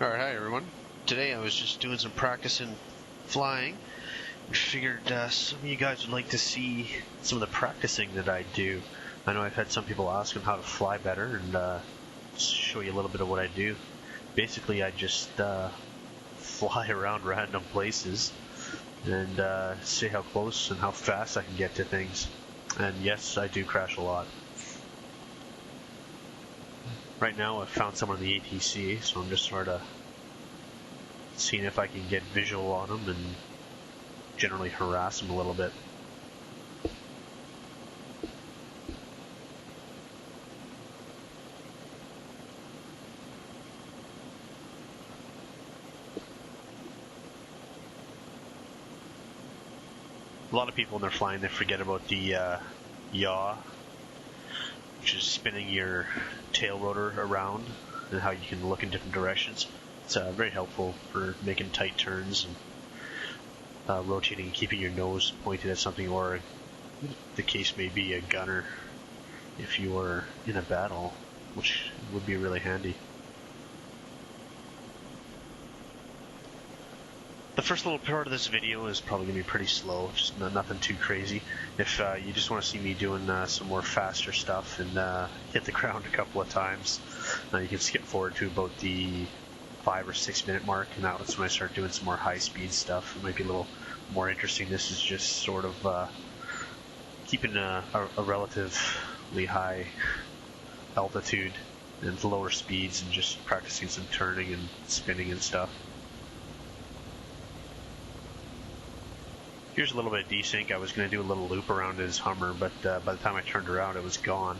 Alright, hi everyone. Today I was just doing some practicing flying. I figured some of you guys would like to see some of the practicing that I do. I know I've had some people asking how to fly better, and show you a little bit of what I do. Basically, I just fly around random places and see how close and how fast I can get to things. And yes, I do crash a lot. Right now I've found someone on the ATC, so I'm just sort of seeing if I can get visual on them and generally harass them a little bit. A lot of people when they're flying, they forget about the yaw, which is spinning your tail rotor around and how you can look in different directions. It's very helpful for making tight turns and rotating and keeping your nose pointed at something, or the case may be a gunner if you were in a battle, which would be really handy. The first little part of this video is probably going to be pretty slow, just nothing too crazy. If you just want to see me doing some more faster stuff and hit the ground a couple of times, you can skip forward to about the 5 or 6 minute mark, and that's when I start doing some more high speed stuff. It might be a little more interesting. This is just sort of keeping a relatively high altitude and lower speeds and just practicing some turning and spinning and stuff. Here's a little bit of desync. I was going to do a little loop around his Hummer, but by the time I turned around, it was gone.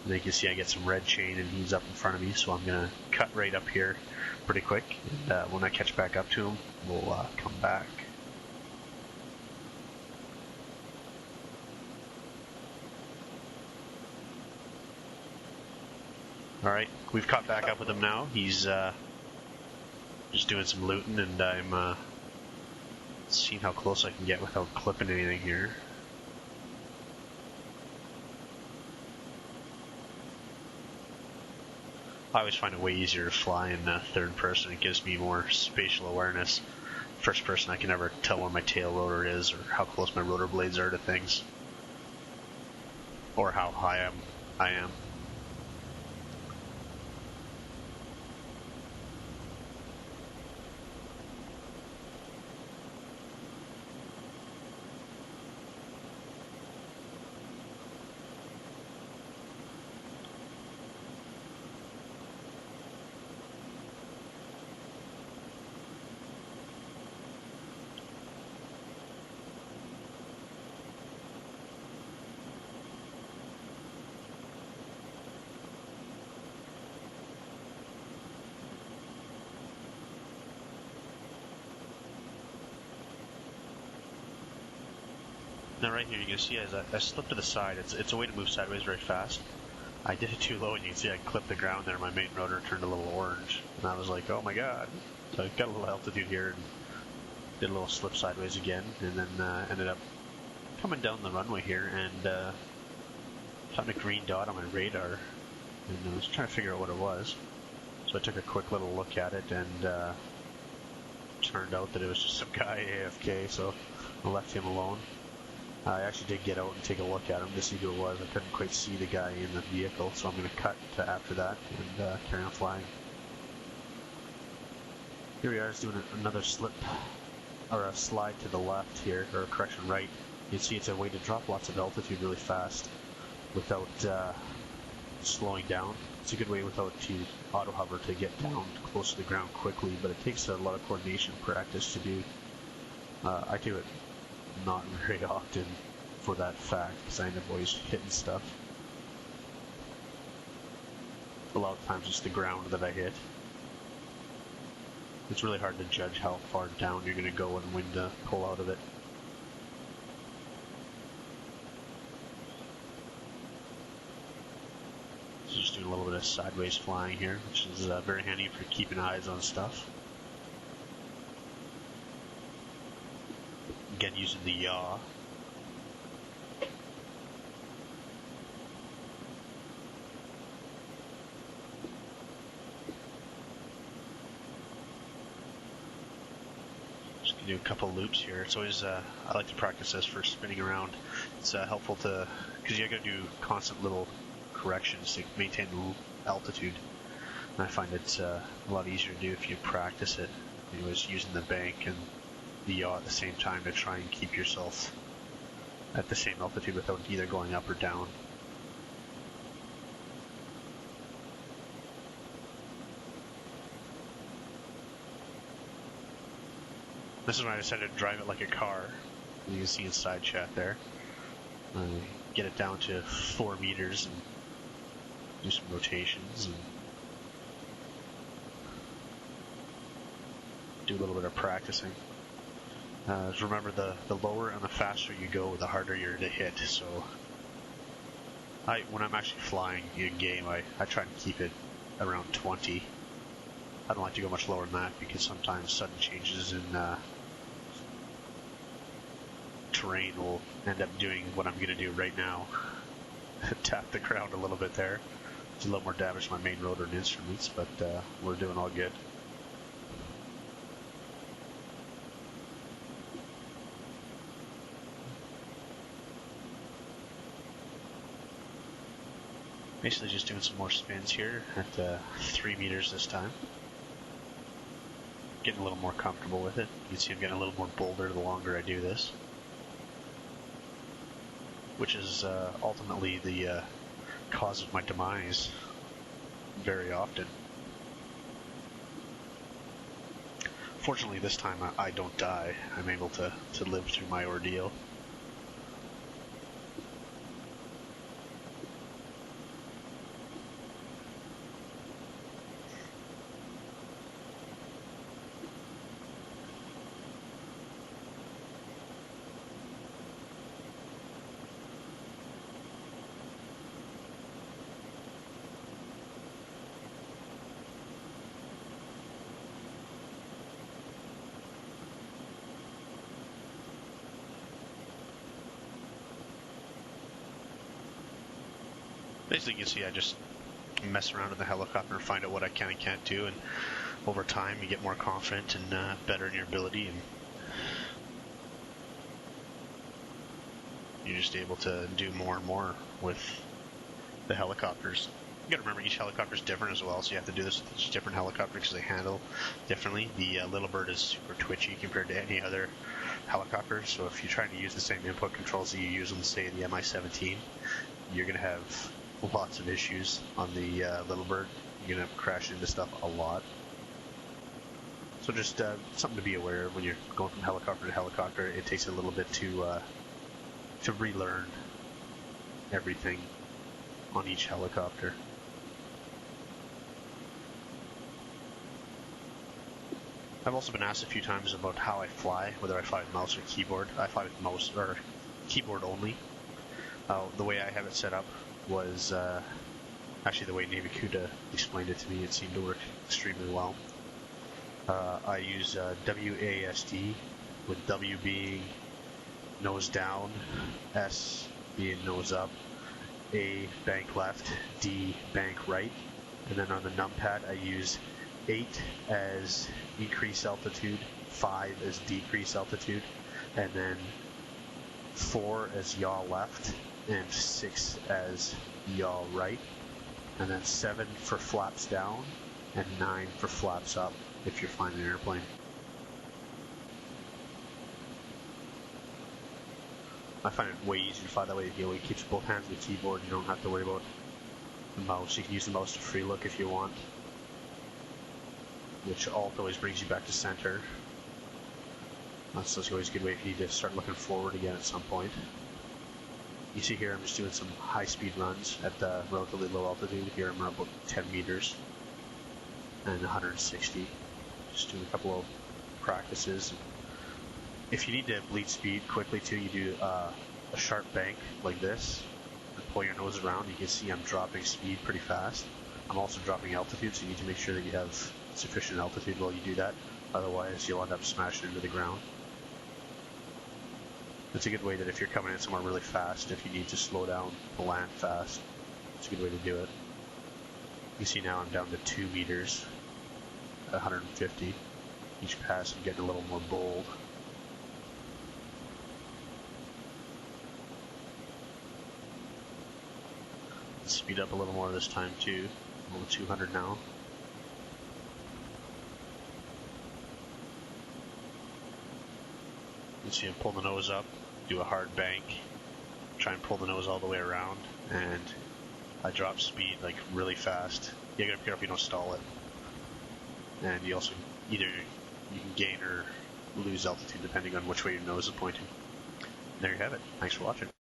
And you can see I get some red chain, and he's up in front of me, so I'm going to cut right up here pretty quick. And when I catch back up to him, we'll come back. Alright, we've caught back up with him now. He's just doing some looting, and I'm seeing how close I can get without clipping anything here. I always find it way easier to fly in third person. It gives me more spatial awareness. First person, I can never tell where my tail rotor is or how close my rotor blades are to things, or how high I am. Now right here you can see as I slip to the side, it's a way to move sideways very fast. I did it too low, and you can see I clipped the ground there. My main rotor turned a little orange, and I was like, oh my god. So I got a little altitude here and did a little slip sideways again, and then ended up coming down the runway here and found a green dot on my radar, and I was trying to figure out what it was. So I took a quick little look at it, and turned out that it was just some guy AFK, so I left him alone. I actually did get out and take a look at him to see who it was. I couldn't quite see the guy in the vehicle, so I'm going to cut to after that and carry on flying. Here we are, just doing another slip, or a slide to the left here, or correction, right. You can see it's a way to drop lots of altitude really fast without slowing down. It's a good way without to auto hover to get down close to the ground quickly, but it takes a lot of coordination practice to do. I do it not very often for that fact, because I end up always hitting stuff. A lot of times it's the ground that I hit. It's really hard to judge how far down you're going to go and when to pull out of it. So just doing a little bit of sideways flying here, which is very handy for keeping eyes on stuff. Again, using the yaw. do a couple loops here. It's always I like to practice this for spinning around. It's helpful to, because you got to do constant little corrections to maintain the altitude. And I find it's a lot easier to do if you practice it. Anyways, using the bank and the yaw at the same time to try and keep yourself at the same altitude without either going up or down. This is when I decided to drive it like a car. You can see in side chat there. Get it down to 4 meters and do some rotations and do a little bit of practicing. Remember, the lower and the faster you go, the harder you're to hit. So when I'm actually flying in game, I try to keep it around 20. I don't like to go much lower than that because sometimes sudden changes in terrain will end up doing what I'm going to do right now. Tap the ground a little bit there. It's a little more damage to my main rotor and instruments, but we're doing all good. Basically just doing some more spins here at 3 meters this time. Getting a little more comfortable with it. You can see I'm getting a little more bolder the longer I do this. Which is ultimately the cause of my demise very often. Fortunately this time I don't die. I'm able to live through my ordeal. Basically, you can see I just mess around in the helicopter and find out what I can and can't do, and over time you get more confident and better in your ability, and you're just able to do more and more with the helicopters. You gotta remember each helicopter is different as well, so you have to do this with each different helicopter because they handle differently. The Little Bird is super twitchy compared to any other helicopter, so if you're trying to use the same input controls that you use on, say, the Mi-17, you're gonna have lots of issues on the Little Bird. You're gonna crash into stuff a lot. So just something to be aware of when you're going from helicopter to helicopter. It takes a little bit to relearn everything on each helicopter. I've also been asked a few times about how I fly, whether I fly with mouse or keyboard. I fly with mouse or keyboard only. The way I have it set up was actually the way Navy Kuda explained it to me. It seemed to work extremely well. I use WASD, with W being nose down, S being nose up, A bank left, D bank right, and then on the numpad I use 8 as increase altitude, 5 as decrease altitude, and then 4 as yaw left, and 6 as yaw right, and then 7 for flaps down, and 9 for flaps up if you're flying an airplane. I find it way easier to fly that way. It keeps both hands on the keyboard. You don't have to worry about the mouse. You can use the mouse to free look if you want, which Alt always brings you back to center. That's always a good way if you need to start looking forward again at some point. You see here I'm just doing some high-speed runs at relatively low altitude. Here I'm about 10 meters and 160. Just doing a couple of practices. If you need to bleed speed quickly too, you do a sharp bank like this and pull your nose around. You can see I'm dropping speed pretty fast. I'm also dropping altitude, so you need to make sure that you have sufficient altitude while you do that. Otherwise, you'll end up smashing into the ground. It's a good way that if you're coming in somewhere really fast, if you need to slow down to land fast, it's a good way to do it. You see now I'm down to 2 meters at 150. Each pass I'm getting a little more bold. Speed up a little more this time too. I'm over 200 now. You see him pull the nose up, do a hard bank, try and pull the nose all the way around, and I drop speed like really fast. You gotta be careful you don't stall it. And you also either you can gain or lose altitude depending on which way your nose is pointing. There you have it. Thanks for watching.